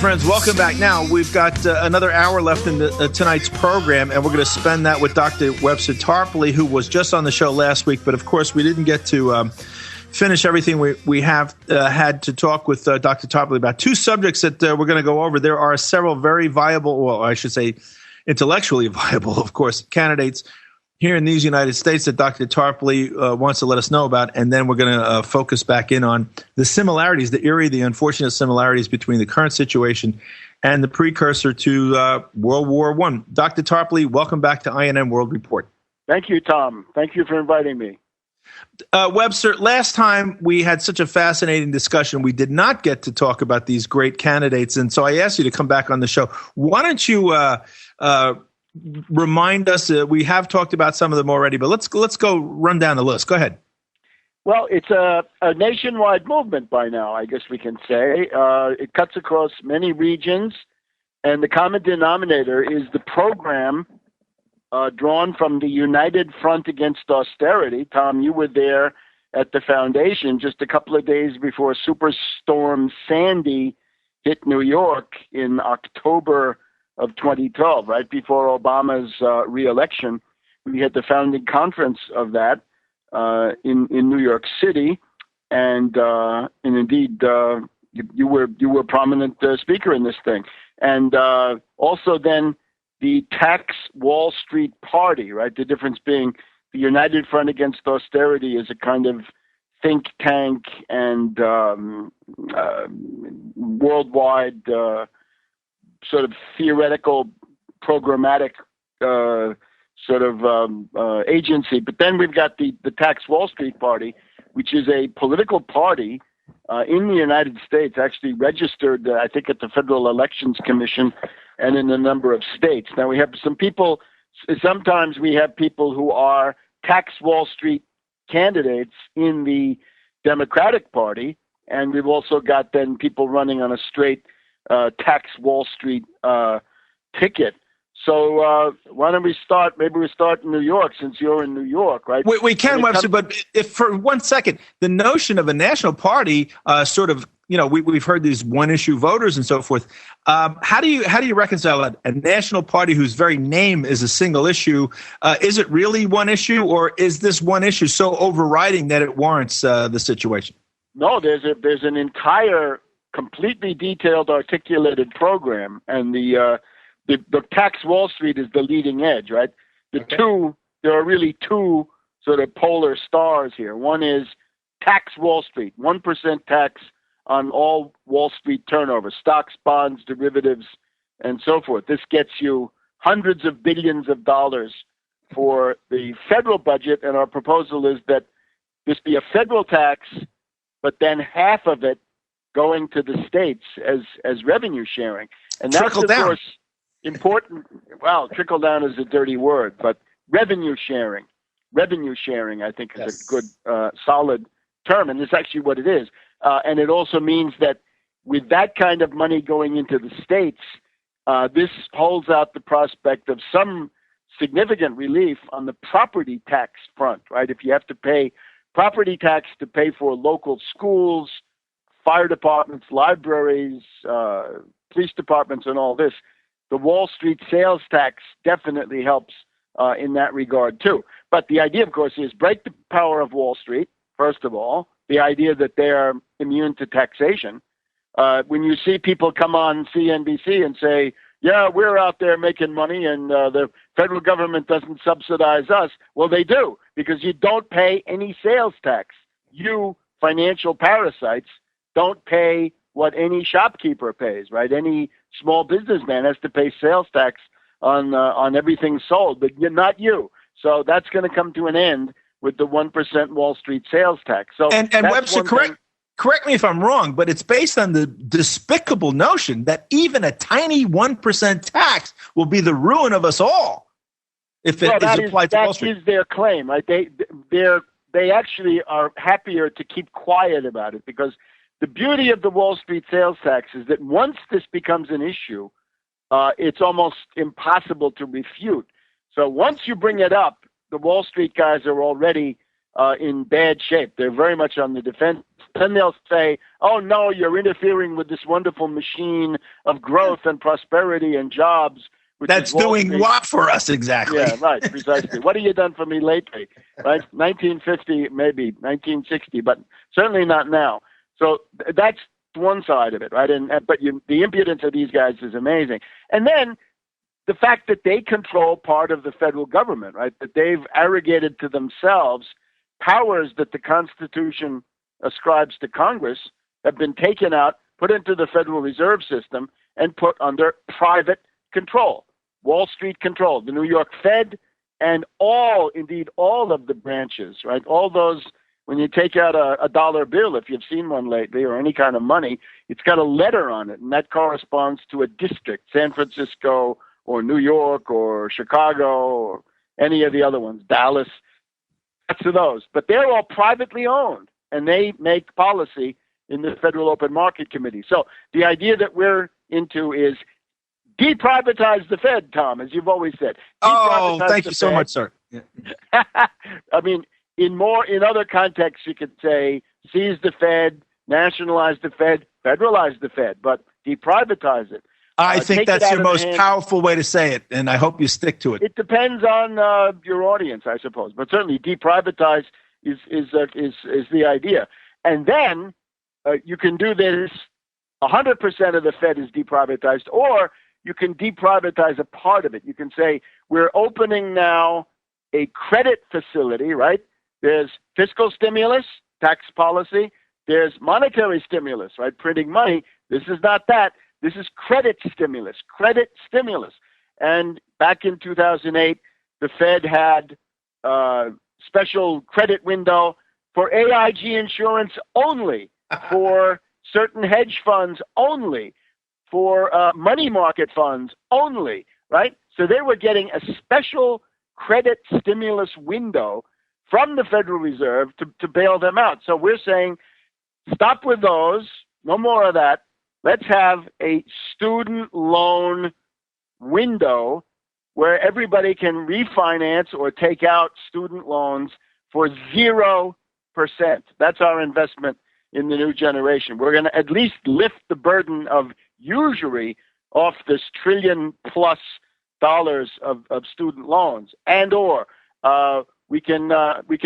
Friends, welcome back. Now, we've got another hour left in tonight's program, and we're going to spend that with Dr. Webster Tarpley, who was just on the show last week. But, of course, we didn't get to finish everything we have had to talk with Dr. Tarpley about. Two subjects that we're going to go over. There are several very viable, well, I should say intellectually viable, of course, candidates here in these United States that Dr. Tarpley wants to let us know about, and then we're going to focus back in on the similarities, the unfortunate similarities between the current situation and the precursor to World War I. Dr. Tarpley, welcome back to INN World Report. Thank you, Tom. Thank you for inviting me. Webster, last time we had such a fascinating discussion. We did not get to talk about these great candidates, and so I asked you to come back on the show. Why don't you remind us? We have talked about some of them already, but let's go run down the list. Go ahead. Well, it's a nationwide movement by now, I guess we can say. It cuts across many regions, and the common denominator is the program drawn from the United Front Against Austerity. Tom, you were there at the foundation just a couple of days before Superstorm Sandy hit New York in October of 2012, right before Obama's re-election. We had the founding conference of that in New York City, and indeed you were a prominent speaker in this thing, and also then the Tax Wall Street Party, right? The difference being the United Front Against Austerity is a kind of think tank and worldwide sort of theoretical, programmatic agency. But then we've got the Tax Wall Street Party, which is a political party in the United States, actually registered, I think, at the Federal Elections Commission and in a number of states. Now, we have some people, sometimes we have people who are Tax Wall Street candidates in the Democratic Party, and we've also got then people running on a straight Tax Wall Street ticket. So why don't we start? Maybe we start in New York, since you're in New York, right? We can, Webster, but if for 1 second, the notion of a national party we've heard these one-issue voters and so forth. How do you reconcile a national party whose very name is a single issue? Is it really one issue, or is this one issue so overriding that it warrants the situation? No, there's an entire, completely detailed, articulated program, and the Tax Wall Street is the leading edge, right? There are really two sort of polar stars here. One is Tax Wall Street, 1% tax on all Wall Street turnover, stocks, bonds, derivatives, and so forth. This gets you hundreds of billions of dollars for the federal budget, and our proposal is that this be a federal tax, but then half of it going to the states as revenue sharing. And that's, of course, important. Well, trickle down is a dirty word, but revenue sharing, I think, is a good, solid term, and it's actually what it is. And it also means that with that kind of money going into the states, this holds out the prospect of some significant relief on the property tax front, right? If you have to pay property tax to pay for local schools, fire departments, libraries, police departments, and all this, the Wall Street sales tax definitely helps in that regard too. But the idea, of course, is break the power of Wall Street, first of all, the idea that they are immune to taxation. When you see people come on CNBC and say, yeah, we're out there making money and the federal government doesn't subsidize us. Well, they do, because you don't pay any sales tax. You financial parasites don't pay what any shopkeeper pays, right? Any small businessman has to pay sales tax on everything sold, but not you. So that's going to come to an end with the 1% Wall Street sales tax. So and Webster, correct me if I'm wrong, but it's based on the despicable notion that even a tiny 1% tax will be the ruin of us all if it is applied to Wall Street. That is their claim, right? They actually are happier to keep quiet about it, because the beauty of the Wall Street sales tax is that once this becomes an issue, it's almost impossible to refute. So once you bring it up, the Wall Street guys are already in bad shape. They're very much on the defense. Then they'll say, oh, no, you're interfering with this wonderful machine of growth and prosperity and jobs. That's doing what for us exactly? Yeah, right, precisely. What have you done for me lately? Right, 1950, maybe 1960, but certainly not now. So that's one side of it, right? But the impudence of these guys is amazing. And then the fact that they control part of the federal government, right? That they've arrogated to themselves powers that the Constitution ascribes to Congress have been taken out, put into the Federal Reserve System, and put under private control. Wall Street control, the New York Fed, and all of the branches, right? All those, when you take out a dollar bill, if you've seen one lately, or any kind of money, it's got a letter on it, and that corresponds to a district, San Francisco or New York or Chicago or any of the other ones, Dallas, lots of those. But they're all privately owned, and they make policy in the Federal Open Market Committee. So the idea that we're into is deprivatize the Fed, Tom, as you've always said. Oh, thank you so much, sir. Yeah. I mean, in other contexts, you could say seize the Fed, nationalize the Fed, federalize the Fed, but deprivatize it. I think that's your most powerful way to say it, and I hope you stick to it. It depends on your audience, I suppose, but certainly deprivatize is the idea. And then you can do this. 100% of the Fed is deprivatized, or you can deprivatize a part of it. You can say, we're opening now a credit facility, right? There's fiscal stimulus, tax policy. There's monetary stimulus, right? Printing money. This is not that. This is credit stimulus. And back in 2008, the Fed had a special credit window for AIG insurance only, for certain hedge funds only, for money market funds only, right? So they were getting a special credit stimulus window from the Federal Reserve to bail them out. So we're saying, stop with those, no more of that. Let's have a student loan window where everybody can refinance or take out student loans for 0%. That's our investment in the new generation. We're going to at least lift the burden of usury off this $1 trillion+ of student loans, and or we can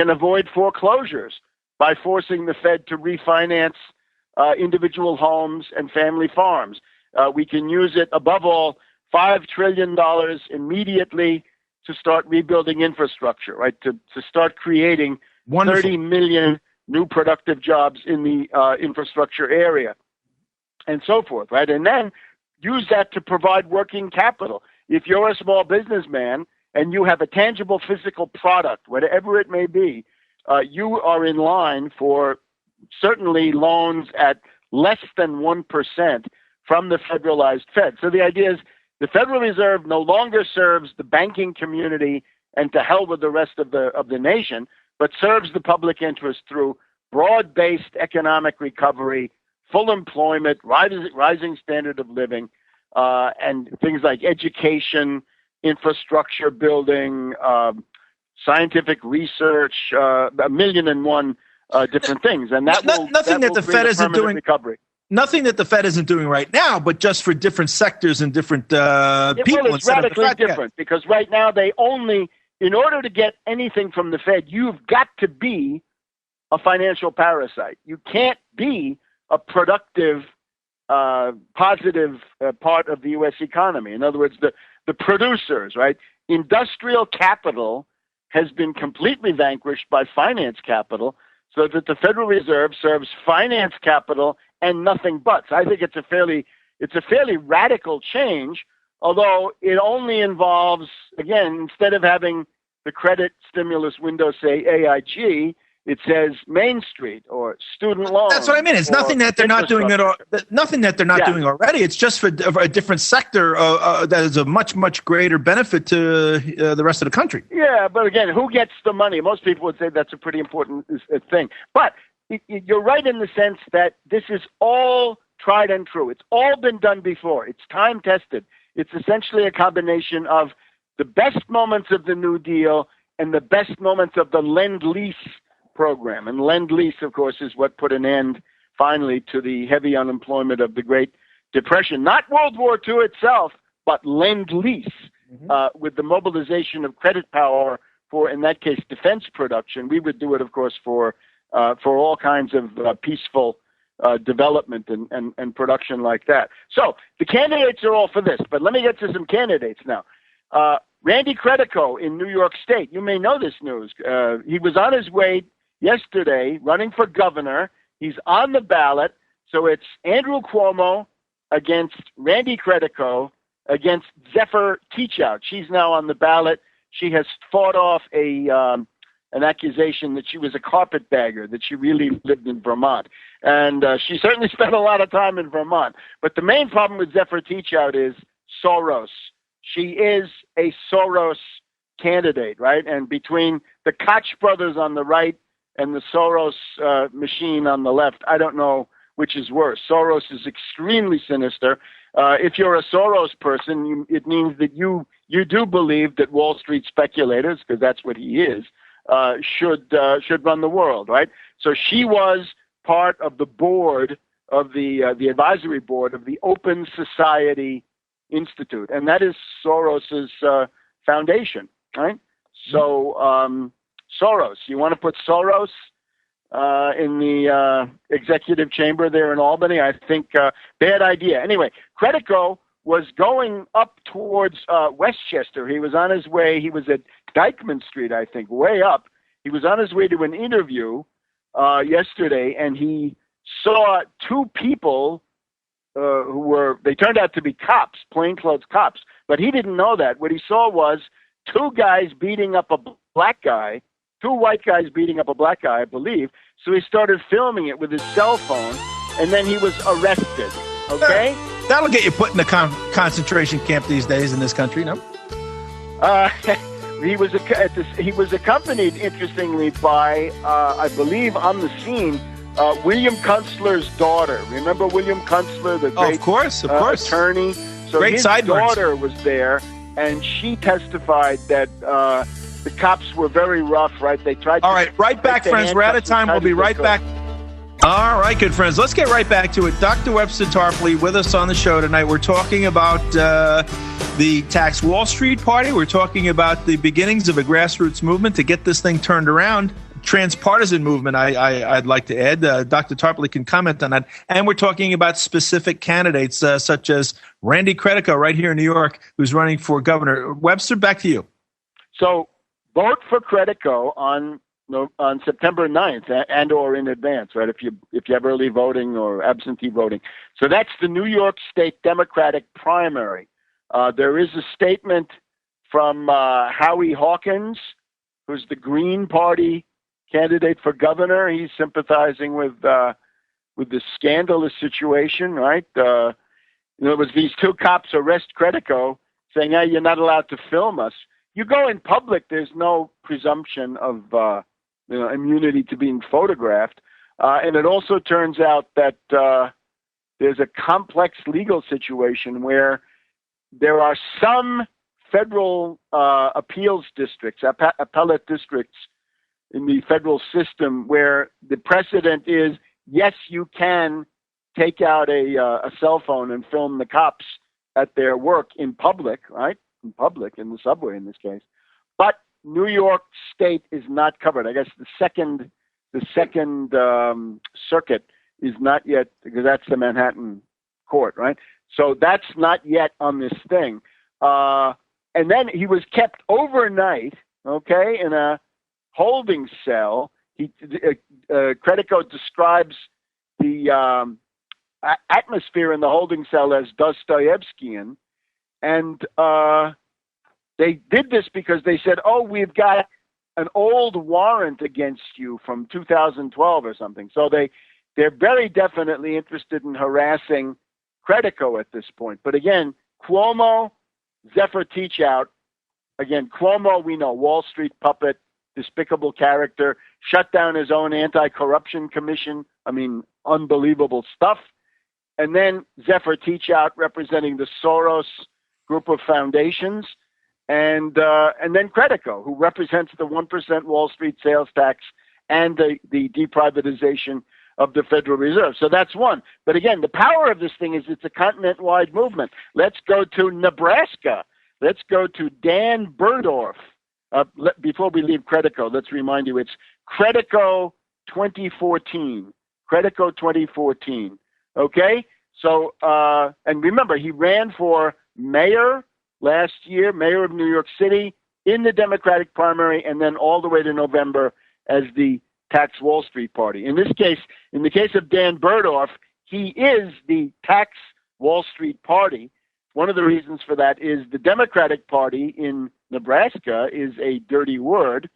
avoid foreclosures by forcing the Fed to refinance individual homes and family farms. We can use it, above all, $5 trillion immediately to start rebuilding infrastructure, right? To start creating 30 million new productive jobs in the infrastructure area, and so forth, right? And then use that to provide working capital. If you're a small businessman and you have a tangible physical product, whatever it may be, you are in line for certainly loans at less than 1% from the federalized Fed. So the idea is the Federal Reserve no longer serves the banking community and to hell with the rest of the nation, but serves the public interest through broad-based economic recovery, full employment, rising standard of living, and things like education, infrastructure building, scientific research, 1,000,001 different things. And nothing that the Fed isn't doing. Recovery. Nothing that the Fed isn't doing right now, but just for different sectors and different people. Well, it's radically different because right now they only, in order to get anything from the Fed, you've got to be a financial parasite. You can't be a productive, positive part of the U.S. economy. In other words, the producers, right? Industrial capital has been completely vanquished by finance capital, so that the Federal Reserve serves finance capital and nothing but. So I think it's a fairly radical change, although it only involves, again, instead of having the credit stimulus window say AIG, it says Main Street or student loans. That's what I mean. It's nothing that they're not doing nothing that they're not doing already. It's just for a different sector that is a much, much greater benefit to the rest of the country. Yeah, but again, who gets the money? Most people would say that's a pretty important thing. But you're right in the sense that this is all tried and true. It's all been done before. It's time tested. It's essentially a combination of the best moments of the New Deal and the best moments of the Lend-Lease program. And Lend-Lease, of course, is what put an end finally to the heavy unemployment of the Great Depression. Not World War II itself, but Lend-Lease, with the mobilization of credit power for, in that case, defense production. We would do it, of course, for all kinds of peaceful development and production like that. So the candidates are all for this, but let me get to some candidates now. Randy Credico in New York State. You may know this news. He was on his way yesterday running for governor. He's on the ballot. So it's Andrew Cuomo against Randy Credico against Zephyr Teachout. She's now on the ballot. She has fought off an accusation that she was a carpetbagger, that she really lived in Vermont. And she certainly spent a lot of time in Vermont. But the main problem with Zephyr Teachout is Soros. She is a Soros candidate, right? And between the Koch brothers on the right and the Soros machine on the left, I don't know which is worse. Soros is extremely sinister. If you're a Soros person, it means that you do believe that Wall Street speculators, because that's what he is, should run the world, right? So she was part of the board of the advisory board of the Open Society Institute, and that is Soros's foundation, right? So Soros, you want to put Soros in the executive chamber there in Albany? I think bad idea. Anyway, Credico was going up towards Westchester. He was on his way. He was at Dyckman Street, I think, way up. He was on his way to an interview yesterday, and he saw two people they turned out to be cops, plainclothes cops, but he didn't know that. What he saw was two guys beating up a black guy, two white guys beating up a black guy, I believe. So he started filming it with his cell phone, and then he was arrested. Okay? That'll get you put in a concentration camp these days in this country, no? He was accompanied, interestingly, by, I believe, on the scene, William Kunstler's daughter. Remember William Kunstler, the great of course. attorney? So great his daughter was there, and she testified that the cops were very rough, right? They tried to... All right, right back, friends. We're out of time. We'll be right back. All right, good friends. Let's get right back to it. Dr. Webster Tarpley with us on the show tonight. We're talking about the Tax Wall Street Party. We're talking about the beginnings of a grassroots movement to get this thing turned around. Transpartisan movement, I'd like to add. Dr. Tarpley can comment on that. And we're talking about specific candidates such as Randy Credico right here in New York, who's running for governor. Webster, back to you. So vote for Credico on September 9th and or in advance, right, if you have early voting or absentee voting. So that's the New York State Democratic primary. There is a statement from Howie Hawkins, who's the Green Party candidate for governor. He's sympathizing with the scandalous situation, right? It was these two cops arrest Credico, saying, "Hey, you're not allowed to film us." You go in public, there's no presumption of immunity to being photographed, and it also turns out that there's a complex legal situation where there are some federal appeals districts, appellate districts in the federal system where the precedent is, yes, you can take out a cell phone and film the cops at their work in public, right? In public, in the subway in this case. But New York State is not covered. I guess the second circuit is not yet, because that's the Manhattan court, right? So that's not yet on this thing. And then he was kept overnight, okay, in a holding cell. Credico describes the atmosphere in the holding cell as Dostoevskian, and they did this because they said, "Oh, we've got an old warrant against you from 2012 or something." So they're very definitely interested in harassing Credico at this point. But again, Cuomo, Zephyr Teachout. Again, Cuomo, we know, Wall Street puppet, despicable character, shut down his own anti-corruption commission. I mean, unbelievable stuff. And then Zephyr Teachout representing the Soros group of foundations. And then Credico, who represents the 1% Wall Street sales tax and the deprivatization of the Federal Reserve. So that's one. But again, the power of this thing is it's a continent-wide movement. Let's go to Nebraska. Let's go to Dan Berdorf. Before we leave Credico, let's remind you, it's Credico 2014. Credico 2014. Okay? So, and remember, he ran for mayor last year, mayor of New York City, in the Democratic primary, and then all the way to November as the Tax Wall Street Party. In this case, in the case of Dan Berdorf, he is the Tax Wall Street Party. One of the reasons for that is the Democratic Party in Nebraska is a dirty word.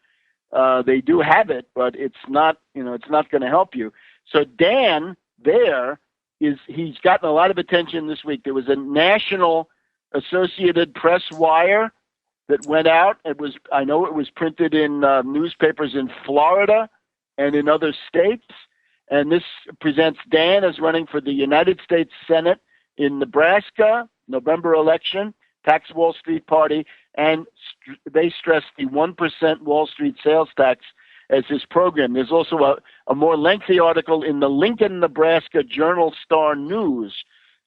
They do have it, but it's not going to help you. So Dan he's gotten a lot of attention this week. There was a national Associated Press wire that went out. I know it was printed in newspapers in Florida and in other states. And this presents Dan as running for the United States Senate in Nebraska, November election, Tax Wall Street Party, and they stress the 1% Wall Street sales tax as his program. There's also a more lengthy article in the Lincoln, Nebraska Journal-Star News.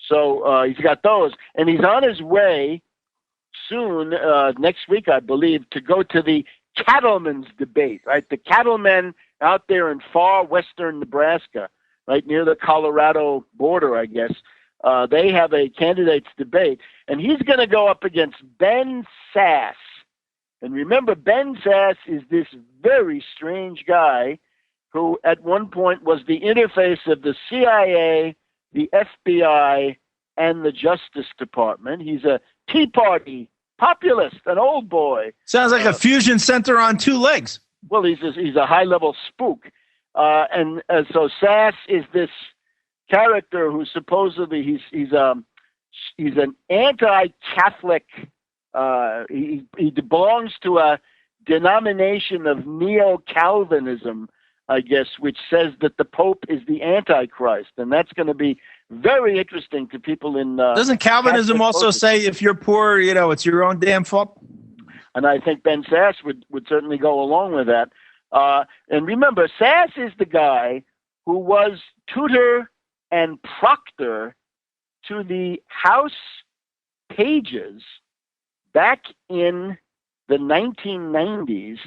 So he's got those. And he's on his way soon, next week, I believe, to go to the cattlemen's debate, right? The cattlemen out there in far western Nebraska, right near the Colorado border, I guess. They have a candidates debate, and he's going to go up against Ben Sasse. And remember, Ben Sasse is this very strange guy who at one point was the interface of the CIA, the FBI, and the Justice Department. He's a Tea Party populist, an old boy. Sounds like a fusion center on two legs. Well, he's a high-level spook. And so Sasse is this character who supposedly he's an anti-Catholic. He belongs to a denomination of neo-Calvinism, I guess, which says that the Pope is the Antichrist, and that's going to be very interesting to people in. Doesn't Calvinism also say if you're poor, it's your own damn fault? And I think Ben Sasse would certainly go along with that. And remember, Sasse is the guy who was tutor and proctor to the House pages back in the 1990s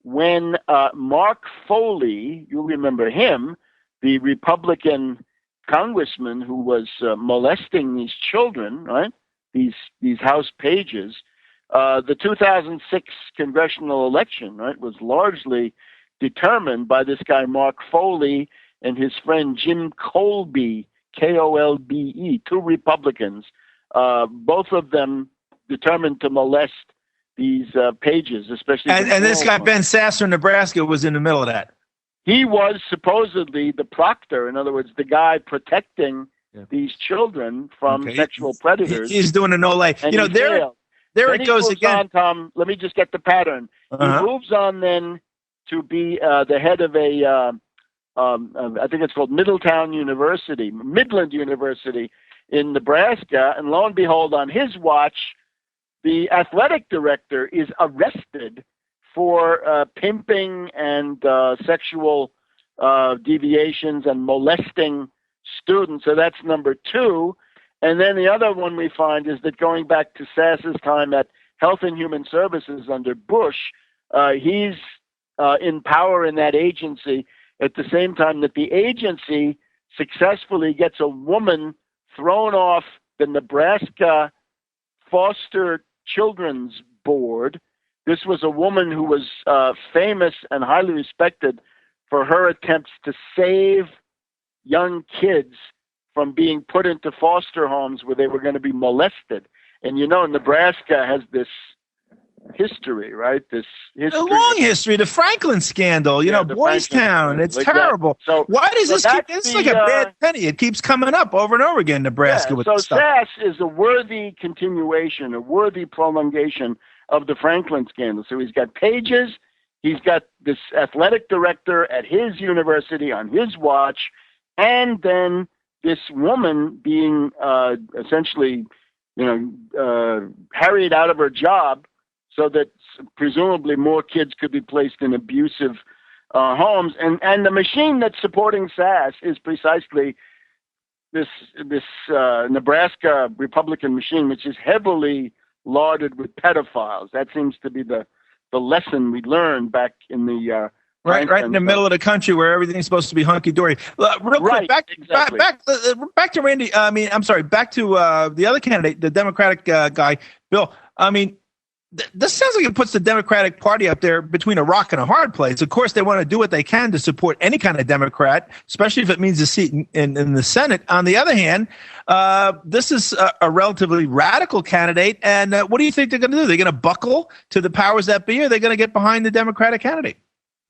when Mark Foley, you'll remember him, the Republican congressman who was molesting these children, right? These House pages. The 2006 congressional election, right, was largely determined by this guy Mark Foley and his friend Jim Colby, Kolbe, two Republicans, both of them determined to molest these pages, especially. And this guy Ben Sasse from Nebraska was in the middle of that. He was supposedly the proctor, in other words, the guy protecting these children from sexual predators. He's doing a no-lay. There it goes again. On, Tom, let me just get the pattern. He moves on then to be the head of I think it's called Midland University in Nebraska. And lo and behold, on his watch, the athletic director is arrested for pimping and sexual deviations and molesting students. So that's number two. And then the other one we find is that going back to Sasse's time at Health and Human Services under Bush, he's in power in that agency at the same time that the agency successfully gets a woman thrown off the Nebraska Foster Children's Board. This was a woman who was famous and highly respected for her attempts to save young kids from being put into foster homes where they were going to be molested. And Nebraska has this history, right? This history. A long history. The Franklin scandal, Boys Town. It's like terrible. So why does this keep, it's like a bad penny. It keeps coming up over and over again, Nebraska. With so stuff. Sasse is a worthy continuation, a worthy prolongation of the Franklin scandal. So he's got pages. He's got this athletic director at his university on his watch. And then this woman being essentially, harried out of her job so that presumably more kids could be placed in abusive homes. And the machine that's supporting Sass is precisely this Nebraska Republican machine, which is heavily lauded with pedophiles. That seems to be the lesson we learned back in the right in the middle of the country where everything's supposed to be hunky dory. Real quick, back to Randy. Back to the other candidate, the Democratic guy, Bill. I mean, this sounds like it puts the Democratic Party up there between a rock and a hard place. Of course, they want to do what they can to support any kind of Democrat, especially if it means a seat in the Senate. On the other hand, this is a relatively radical candidate. And what do you think they're going to do? They're going to buckle to the powers that be, or are they going to get behind the Democratic candidate?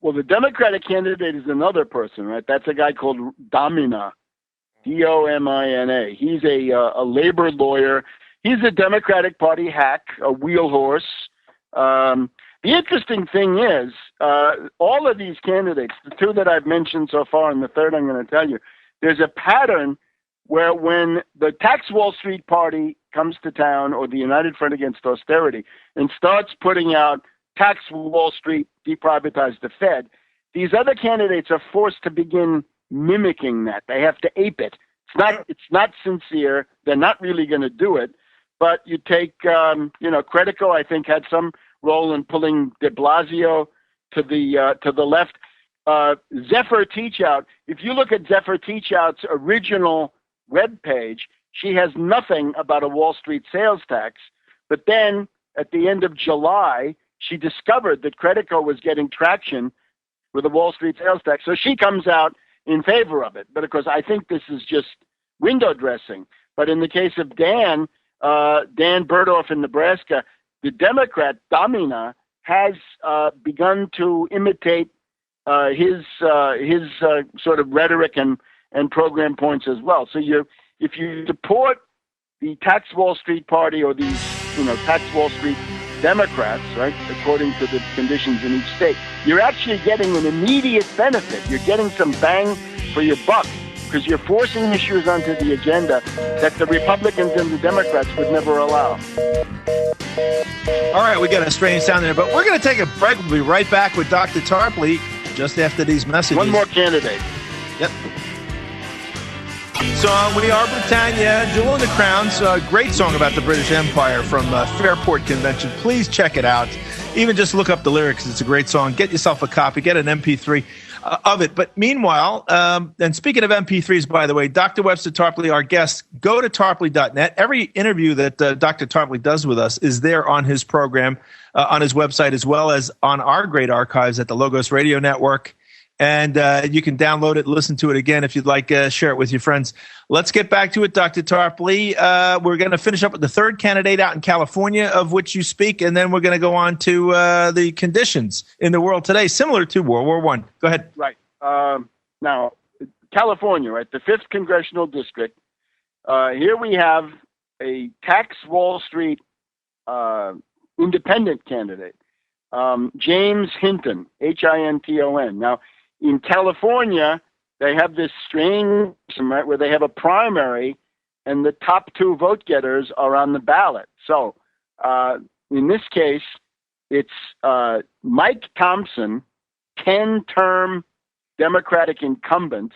Well, the Democratic candidate is another person, right? That's a guy called Domina, Domina. He's a labor lawyer. He's a Democratic Party hack, a wheelhorse. The interesting thing is, all of these candidates, the two that I've mentioned so far and the third I'm going to tell you, there's a pattern where when the Tax Wall Street Party comes to town, or the United Front Against Austerity, and starts putting out Tax Wall Street, deprivatize the Fed, these other candidates are forced to begin mimicking that. They have to ape it. It's not sincere. They're not really going to do it. But you take, Credico, I think, had some role in pulling de Blasio to the left. Zephyr Teachout, if you look at Zephyr Teachout's original webpage, she has nothing about a Wall Street sales tax. But then at the end of July, she discovered that Credico was getting traction with the Wall Street sales tax. So she comes out in favor of it. But of course, I think this is just window dressing. But in the case of Dan Berdoff in Nebraska, the Democrat, Domina, has begun to imitate his sort of rhetoric and program points as well. So if you support the Tax Wall Street Party or these Tax Wall Street Democrats, right, according to the conditions in each state, you're actually getting an immediate benefit. You're getting some bang for your buck because you're forcing issues onto the agenda that the Republicans and the Democrats would never allow. All right, we got a strange sound there, but we're going to take a break. We'll be right back with Dr. Tarpley just after these messages. One more candidate. Yep. So we are Britannia, Jewel in the Crowns, a great song about the British Empire from Fairport Convention. Please check it out. Even just look up the lyrics. It's a great song. Get yourself a copy. Get an MP3 of it. But meanwhile, and speaking of MP3s, by the way, Dr. Webster Tarpley, our guest, go to tarpley.net. Every interview that Dr. Tarpley does with us is there on his program, on his website, as well as on our great archives at the Logos Radio Network. And you can download it, listen to it again if you'd like, share it with your friends. Let's get back to it, Dr. Tarpley. We're going to finish up with the third candidate out in California of which you speak, and then we're going to go on to the conditions in the world today, similar to World War I. Go ahead. Right. Now, California, right, the 5th Congressional District. Here we have a Tax Wall Street independent candidate, James Hinton, Hinton. Now, in California, they have this strange system, right, where they have a primary and the top two vote getters are on the ballot. So in this case, it's Mike Thompson, 10-term Democratic incumbent,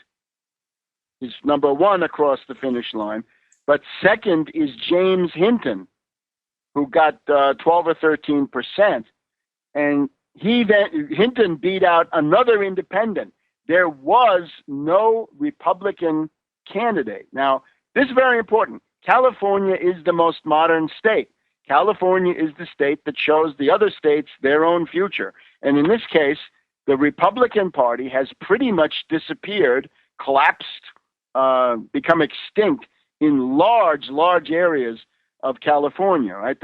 is number one across the finish line. But second is James Hinton, who got 12 or 13%. And Hinton beat out another independent. There was no Republican candidate. Now, this is very important. California is the most modern state. California is the state that shows the other states their own future. And in this case, the Republican Party has pretty much disappeared, collapsed, become extinct in large areas of California, right?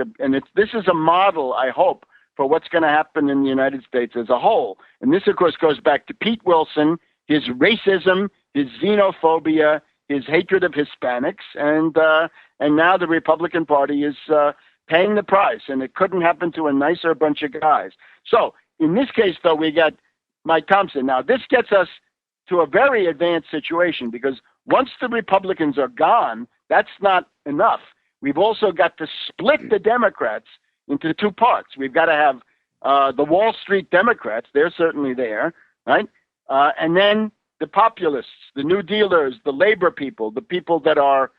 This is a model, I hope, for what's going to happen in the United States as a whole. And this, of course, goes back to Pete Wilson, his racism, his xenophobia, his hatred of Hispanics, and now the Republican Party is paying the price, and it couldn't happen to a nicer bunch of guys. So in this case, though, we got Mike Thompson. Now, this gets us to a very advanced situation because once the Republicans are gone, that's not enough. We've also got to split the Democrats into two parts. We've got to have the Wall Street Democrats. They're certainly there. right? And then the populists, the New Dealers, the labor people, the people that are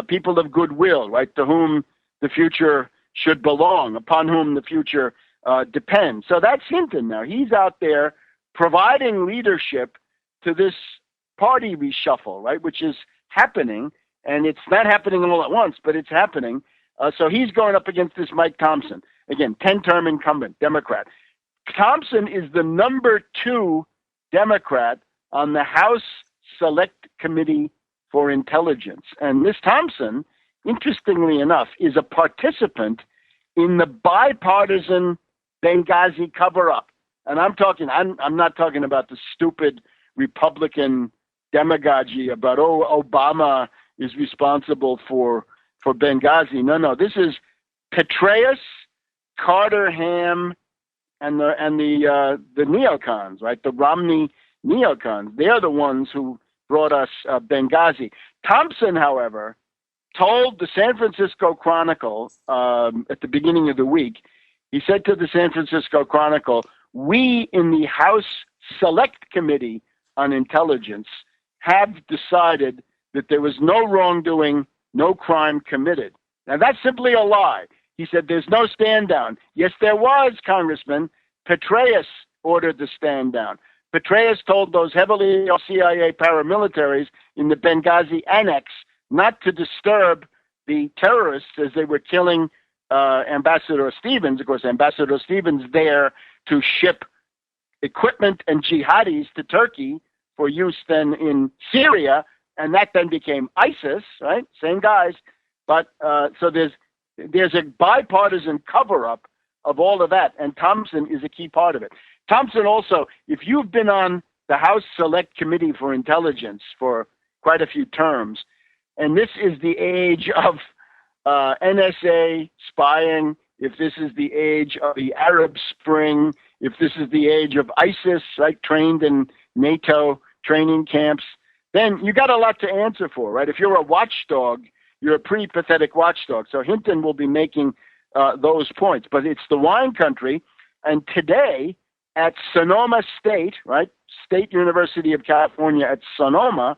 people of goodwill, right, to whom the future should belong, upon whom the future depends. So that's Hinton now. He's out there providing leadership to this party reshuffle, right, which is happening. And it's not happening all at once, but it's happening. So he's going up against this Mike Thompson. Again, 10-term incumbent, Democrat. Thompson is the number 2 Democrat on the House Select Committee for Intelligence. And this Thompson, interestingly enough, is a participant in the bipartisan Benghazi cover-up. And I'm not talking about the stupid Republican demagogy about, Obama is responsible for Benghazi. No. This is Petraeus, Carter Ham, and the neocons, right? The Romney neocons. They're the ones who brought us Benghazi. Thompson, however, told the San Francisco Chronicle at the beginning of the week, he said to the San Francisco Chronicle, we in the House Select Committee on Intelligence have decided that there was no wrongdoing, no crime committed. Now, that's simply a lie. He said there's no stand down. Yes, there was, Congressman. Petraeus ordered the stand down. Petraeus told those heavily CIA paramilitaries in the Benghazi annex not to disturb the terrorists as they were killing Ambassador Stevens. Of course, Ambassador Stevens there to ship equipment and jihadis to Turkey for use then in Syria, and that then became ISIS, right? Same guys. But so there's a bipartisan cover-up of all of that, and Thompson is a key part of it. Thompson also, if you've been on the House Select Committee for Intelligence for quite a few terms, and this is the age of NSA spying, if this is the age of the Arab Spring, if this is the age of ISIS, right, trained in NATO training camps, then you got a lot to answer for, right? If you're a watchdog, you're a pretty pathetic watchdog. So Hinton will be making those points. But it's the wine country, and today at Sonoma State, right, State University of California at Sonoma,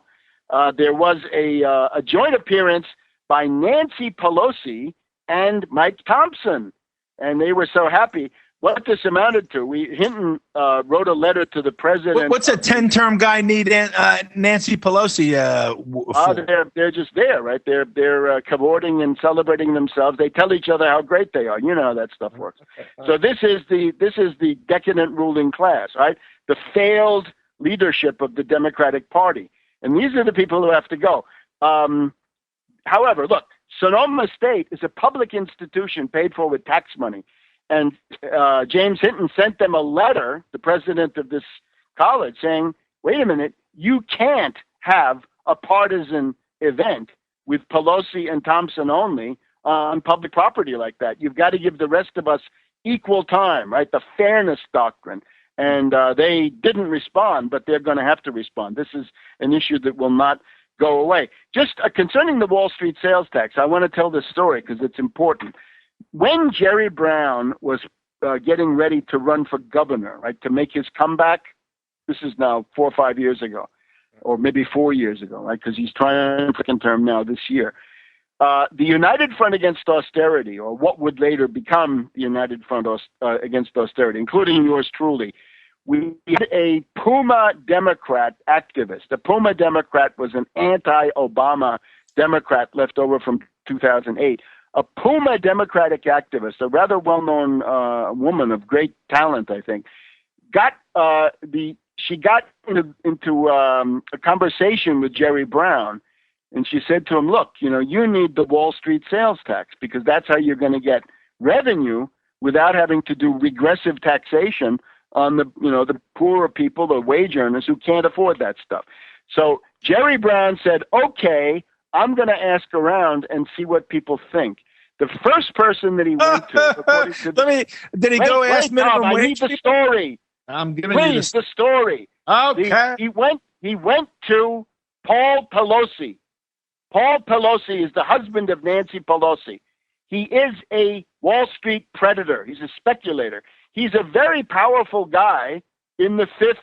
there was a joint appearance by Nancy Pelosi and Mike Thompson, and they were so happy. What this amounted to, Hinton wrote a letter to the president. What's a 10-term guy need Nancy Pelosi for? They're just there, right? They're cavorting and celebrating themselves. They tell each other how great they are. You know how that stuff works. So this is the decadent ruling class, right? The failed leadership of the Democratic Party, and these are the people who have to go. However, look, Sonoma State is a public institution paid for with tax money. And James Hinton sent them a letter, the president of this college, saying, wait a minute, you can't have a partisan event with Pelosi and Thompson only on public property like that. You've got to give the rest of us equal time, right? The fairness doctrine. And they didn't respond, but they're going to have to respond. This is an issue that will not go away. Just concerning the Wall Street sales tax, I want to tell this story because it's important. When Jerry Brown was getting ready to run for governor, right, to make his comeback, this is now 4 or 5 years ago, or maybe 4 years ago, right, because he's trying for second term now this year. The United Front Against Austerity, or what would later become the United Front Against Austerity, including yours truly, we had a Puma Democrat activist. The Puma Democrat was an anti-Obama Democrat left over from 2008. A Puma Democratic activist, a rather well-known woman of great talent, I think, she got into a conversation with Jerry Brown, and she said to him, look, you need the Wall Street sales tax because that's how you're going to get revenue without having to do regressive taxation on the poorer people, the wage earners who can't afford that stuff. So Jerry Brown said, okay, I'm going to ask around and see what people think. The first person that he went to, according to did he go ask minimum wage? I need the story. I'm giving you the story. Okay. He went to Paul Pelosi. Paul Pelosi is the husband of Nancy Pelosi. He is a Wall Street predator. He's a speculator. He's a very powerful guy in the 5th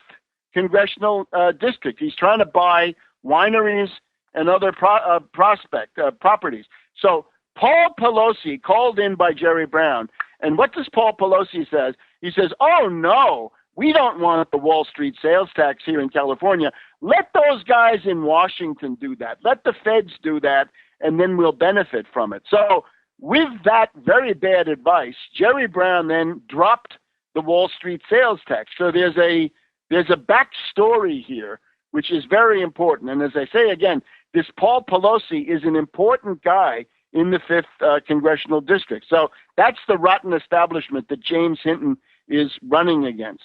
congressional district. He's trying to buy wineries and other properties. So Paul Pelosi, called in by Jerry Brown, and what does Paul Pelosi say? He says, oh, no, we don't want the Wall Street sales tax here in California. Let those guys in Washington do that. Let the feds do that, and then we'll benefit from it. So with that very bad advice, Jerry Brown then dropped the Wall Street sales tax. So there's a backstory here, which is very important. And as I say again, this Paul Pelosi is an important guy in the 5th Congressional District. So that's the rotten establishment that James Hinton is running against.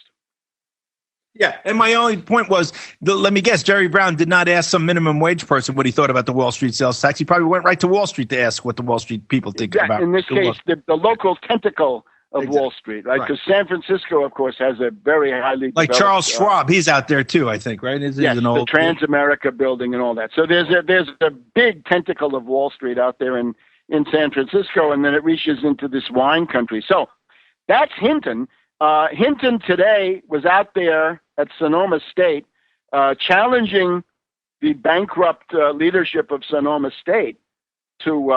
Yeah, and my only point was, let me guess, Jerry Brown did not ask some minimum wage person what he thought about the Wall Street sales tax. He probably went right to Wall Street to ask what the Wall Street people think about it. In this case, the local tentacle of Wall Street, right? Because San Francisco, of course, has a very highly like Charles Schwab. He's out there too, I think, right? Yes, the Transamerica building and all that. So there's a big tentacle of Wall Street out there in San Francisco, and then it reaches into this wine country. So that's Hinton. Hinton today was out there at Sonoma State challenging the bankrupt leadership of Sonoma State to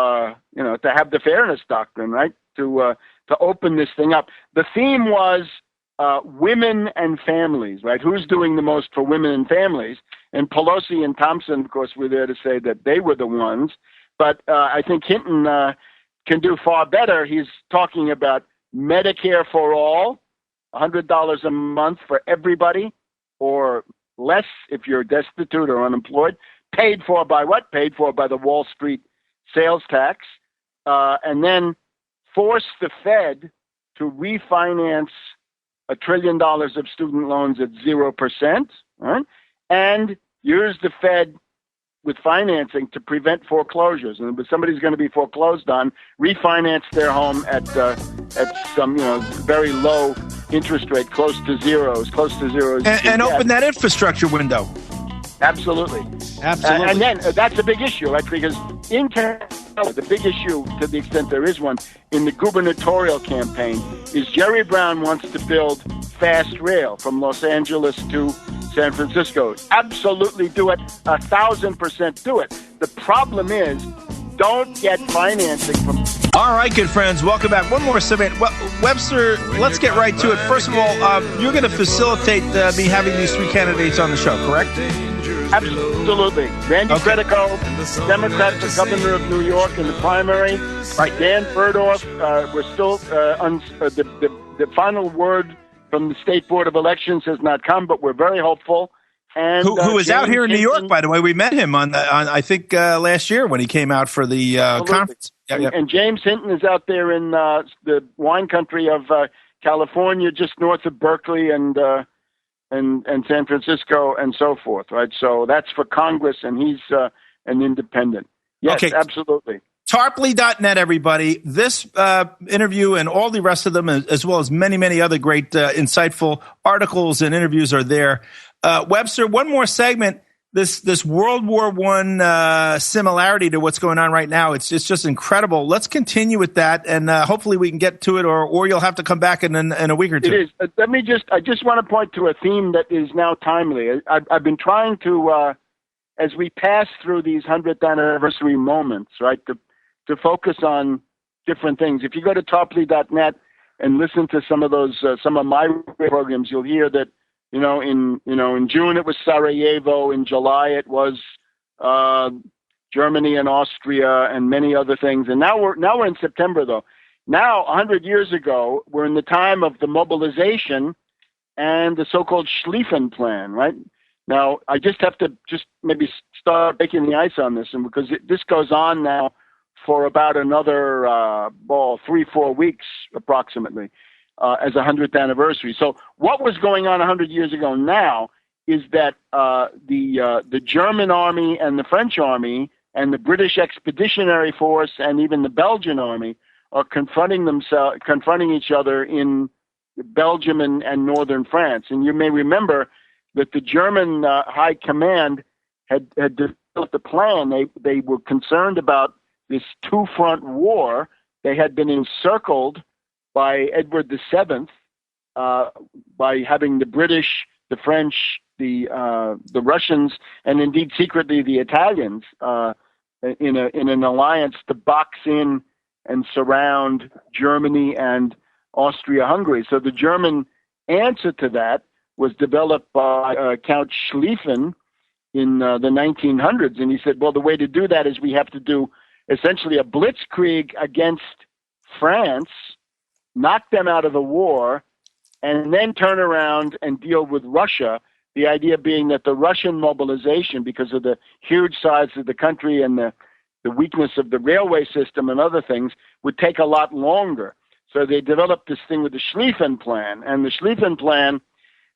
have the fairness doctrine, right? To open this thing up. The theme was women and families, right? Who's doing the most for women and families? And Pelosi and Thompson, of course, were there to say that they were the ones. But I think Hinton can do far better. He's talking about Medicare for all, $100 a month for everybody, or less if you're destitute or unemployed. Paid for by what? Paid for by the Wall Street sales tax. And then force the Fed to refinance $1 trillion of student loans at 0%, right? And use the Fed with financing to prevent foreclosures. And if somebody's going to be foreclosed on, refinance their home at some very low interest rate, close to zero. And open that infrastructure window. Absolutely. And then that's a big issue, right? Because in Canada, the big issue, to the extent there is one, in the gubernatorial campaign is Jerry Brown wants to build fast rail from Los Angeles to San Francisco. Absolutely do it. 1,000% do it. The problem is, don't get financing from... All right, good friends, welcome back. One more segment. Well, Webster, let's get right to it. First of all, you're going to facilitate me having these 3 candidates on the show, correct? Absolutely. Randy Credico, Democrat for governor of New York in the primary. Right. Dan Burdorf, we're still the final word from the State Board of Elections has not come, but we're very hopeful. And who was out here in New York, by the way? We met him on I think last year when he came out for the conference. And James Hinton is out there in the wine country of California, just north of Berkeley and San Francisco and so forth, right? So that's for Congress, and he's an independent. Yes, okay. Absolutely. Tarpley.net, everybody. This interview and all the rest of them, as well as many, many other great, insightful articles and interviews are there. Webster, one more segment. This World War I similarity to what's going on right now. It's just incredible. Let's continue with that, and hopefully we can get to it, or you'll have to come back in a week or two. It is. I just want to point to a theme that is now timely. I've been trying to, as we pass through these 100th anniversary moments, right, to focus on different things. If you go to Tarpley.net and listen to some of my programs, you'll hear that, in June it was Sarajevo, in July it was Germany and Austria and many other things. And now we're in September though. Now, 100 years ago, we're in the time of the mobilization and the so-called Schlieffen Plan, right? Now, I just have to maybe start breaking the ice on this, and because this goes on now for about another 3-4 weeks approximately as a 100th anniversary. So what was going on 100 years ago now is that the German army and the French army and the British Expeditionary Force and even the Belgian army are confronting each other in Belgium and northern France. And you may remember that the German High Command had developed a plan. They were concerned about this two-front war. They had been encircled by Edward VII by having the British, the French, the Russians and indeed secretly the Italians in an alliance to box in and surround Germany and Austria-Hungary. So the German answer to that was developed by Count Schlieffen in the 1900s, and he said, well, the way to do that is we have to do essentially a blitzkrieg against France, knock them out of the war, and then turn around and deal with Russia. The idea being that the Russian mobilization, because of the huge size of the country and the weakness of the railway system and other things, would take a lot longer. So they developed this thing with the Schlieffen Plan. And the Schlieffen Plan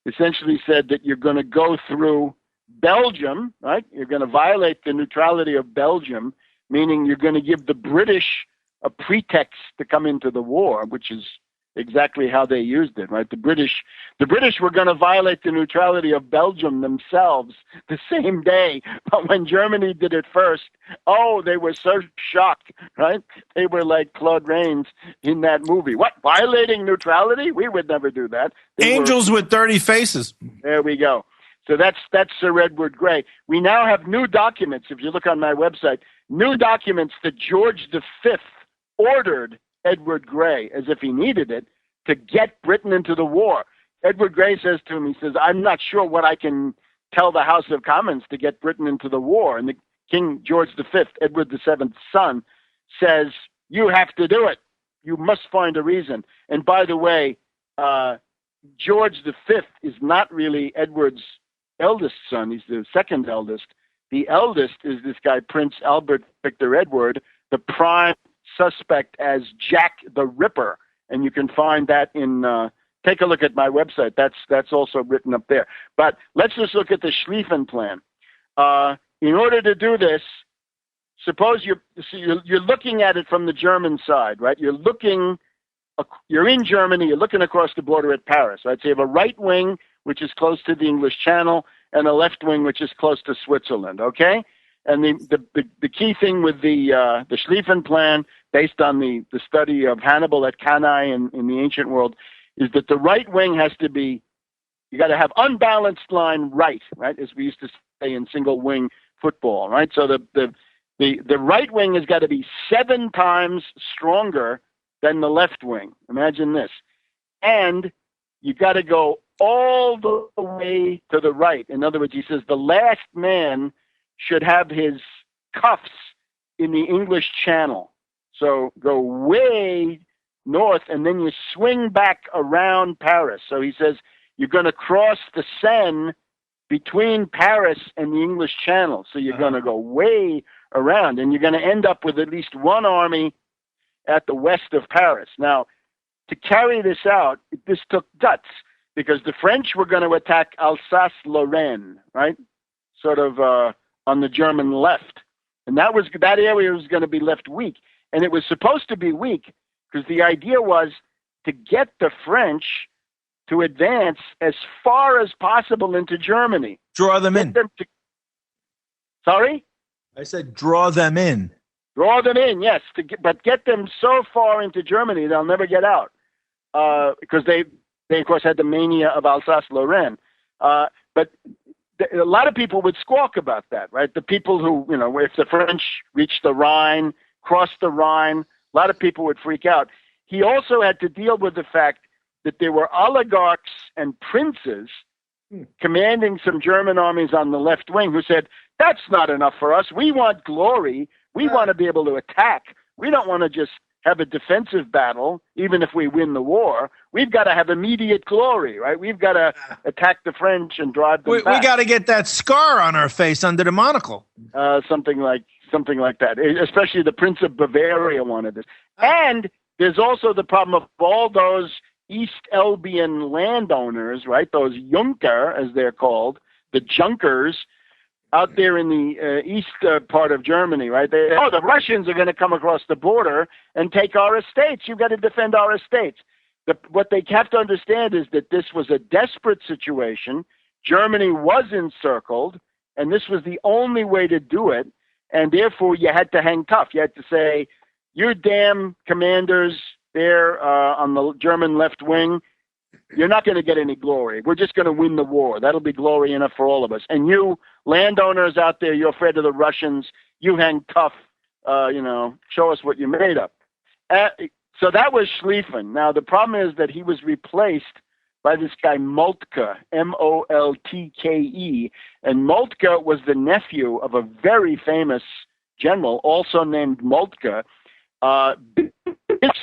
essentially said that you're going to go through Belgium, right? You're going to violate the neutrality of Belgium, meaning you're going to give the British a pretext to come into the war, which is exactly how they used it, right? The British were going to violate the neutrality of Belgium themselves the same day, but when Germany did it first, they were so shocked, right? They were like Claude Rains in that movie. What, violating neutrality? We would never do that. Angels with dirty faces. There we go. So that's Sir Edward Grey. We now have new documents. If you look on my website, new documents that George V ordered Edward Grey, as if he needed it, to get Britain into the war. Edward Grey says to him, he says, I'm not sure what I can tell the House of Commons to get Britain into the war. And the King George V, Edward VII's son, says, you have to do it. You must find a reason. And by the way, George V is not really Edward's eldest son. He's the second eldest. The eldest is this guy, Prince Albert Victor Edward, the prime suspect as Jack the Ripper. And you can find that in, take a look at my website. That's also written up there. But let's just look at the Schlieffen Plan. In order to do this, suppose you're looking at it from the German side, right? You're in Germany, you're looking across the border at Paris, right? So you have a right wing, which is close to the English Channel, and a left wing, which is close to Switzerland, okay? And the key thing with the Schlieffen Plan, based on the study of Hannibal at Cannae in the ancient world, is that the right wing has to be, you got to have unbalanced line right, as we used to say in single wing football, right? So the right wing has got to be 7 times stronger than the left wing. Imagine this. And you got to go all the way to the right. In other words, he says the last man should have his cuffs in the English Channel. So go way north, and then you swing back around Paris. So he says you're going to cross the Seine between Paris and the English Channel. So you're going to go way around, and you're going to end up with at least one army at the west of Paris. Now, to carry this out, this took guts, because the French were going to attack Alsace-Lorraine, right? Sort of on the German left. And that area was going to be left weak. And it was supposed to be weak because the idea was to get the French to advance as far as possible into Germany. Draw them in. Sorry? I said draw them in. Draw them in, yes. But get them so far into Germany, they'll never get out. Because they, of course, had the mania of Alsace-Lorraine. But a lot of people would squawk about that, right? The people who, if the French reached the Rhine, crossed the Rhine, a lot of people would freak out. He also had to deal with the fact that there were oligarchs and princes commanding some German armies on the left wing who said, that's not enough for us. We want glory. We want to be able to attack. We don't want to just have a defensive battle, even if we win the war. We've got to have immediate glory, right? We've got to attack the French and drive them back. We got to get that scar on our face under the monocle. Something like that. Especially the Prince of Bavaria wanted this. And there's also the problem of all those East Elbian landowners, right? Those Junker, as they're called, the Junkers, out there in the east part of Germany, right? The Russians are going to come across the border and take our estates. You've got to defend our estates. What they have to understand is that this was a desperate situation. Germany was encircled, and this was the only way to do it. And therefore, you had to hang tough. You had to say, you damn commanders there on the German left wing, you're not going to get any glory. We're just going to win the war. That'll be glory enough for all of us. And you landowners out there, you're afraid of the Russians. You hang tough. Show us what you're made of. So that was Schlieffen. Now, the problem is that he was replaced by this guy Moltke, Moltke. And Moltke was the nephew of a very famous general, also named Moltke. This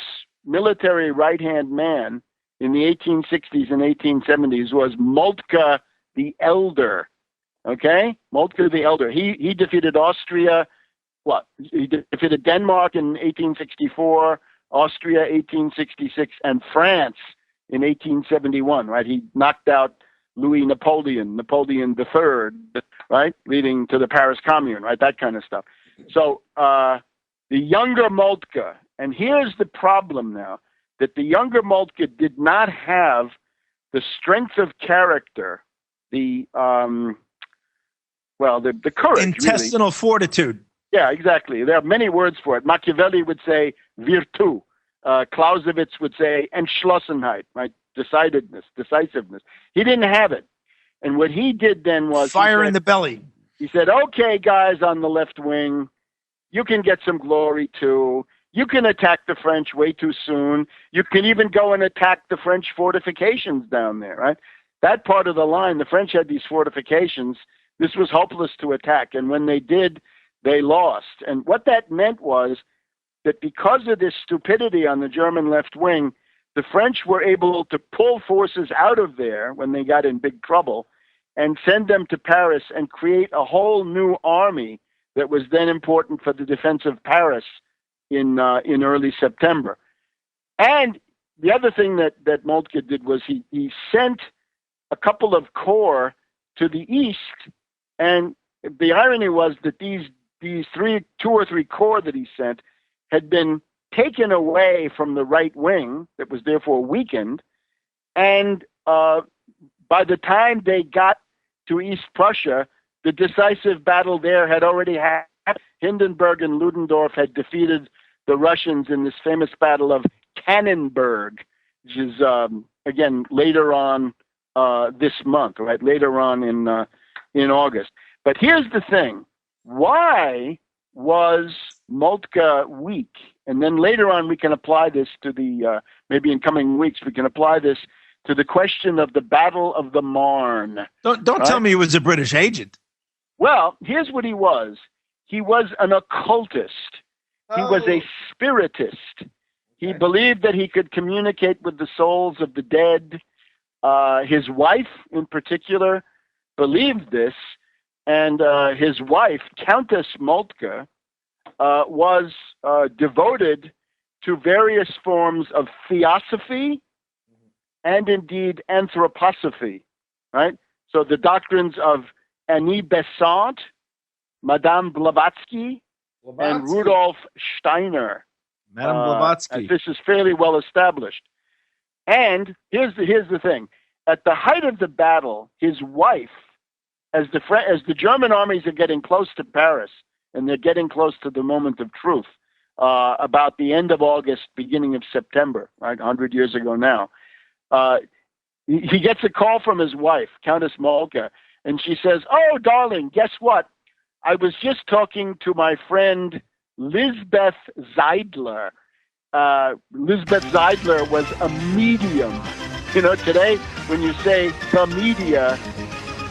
military right-hand man in the 1860s and 1870s was Moltke the Elder. Okay? Moltke the Elder. He defeated Austria. He defeated Denmark in 1864, Austria 1866, and France in 1871, right? He knocked out Napoleon III, right? Leading to the Paris Commune, right? That kind of stuff. So the younger Moltke, and here's the problem now, that the younger Moltke did not have the strength of character, the courage. Intestinal fortitude. Yeah, exactly. There are many words for it. Machiavelli would say virtu. Clausewitz would say Entschlossenheit, right? Decisiveness. He didn't have it. And what he did then was... Fire in the belly. He said, okay, guys on the left wing, you can get some glory too. You can attack the French way too soon. You can even go and attack the French fortifications down there, right? That part of the line, the French had these fortifications. This was hopeless to attack. And when they did, they lost. And what that meant was that because of this stupidity on the German left wing, the French were able to pull forces out of there when they got in big trouble and send them to Paris and create a whole new army that was then important for the defense of Paris in early September. And the other thing that Moltke did was he sent a couple of corps to the east, and the irony was that these two or three corps that he sent had been taken away from the right wing that was therefore weakened, and by the time they got to East Prussia, the decisive battle there had already happened. Hindenburg and Ludendorff had defeated the Russians in this famous battle of Tannenberg, which is, again, later on this month, right? Later on in August. But here's the thing. Why was Moltke weak? And then later on we can apply this to maybe in coming weeks, we can apply this to the question of the Battle of the Marne. Don't tell me he was a British agent. Well, here's what he was. He was an occultist. He was a spiritist. He believed that he could communicate with the souls of the dead. His wife, in particular, believed this, and his wife, Countess Moltke, was devoted to various forms of theosophy and indeed anthroposophy, right? So the doctrines of Annie Besant, Madame Blavatsky, and Rudolf Steiner. Madame Blavatsky. This is fairly well established. And here's the thing. At the height of the battle, his wife, as the German armies are getting close to Paris, and they're getting close to the moment of truth, about the end of August, beginning of September, right, 100 years ago now, he gets a call from his wife, Countess Moltke, and she says, "Oh, darling, guess what? I was just talking to my friend Lisbeth Zeidler." Lisbeth Zeidler was a medium. You know, today when you say the media,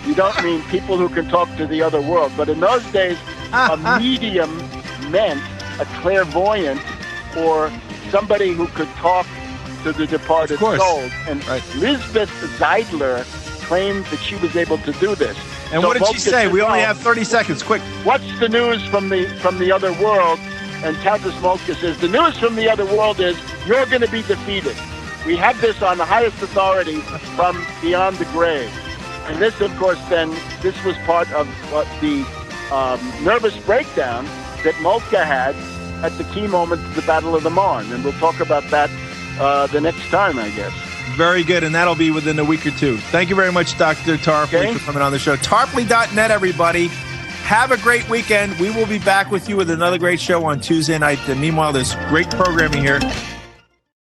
you don't mean people who can talk to the other world. But in those days, a medium meant a clairvoyant or somebody who could talk to the departed souls. And Lisbeth Zeidler claimed that she was able to do this. And so what did she say? We only have 30 seconds. Quick. What's the news from the other world? And Countess Moltke says, the news from the other world is you're going to be defeated. We have this on the highest authority from beyond the grave. And this, of course, this was part of the nervous breakdown that Moltke had at the key moment of the Battle of the Marne. And we'll talk about that the next time, I guess. Very good, and that'll be within a week or two. Thank you very much, Dr. Tarpley, for coming on the show. Tarpley.net, everybody. Have a great weekend. We will be back with you with another great show on Tuesday night. And meanwhile, there's great programming here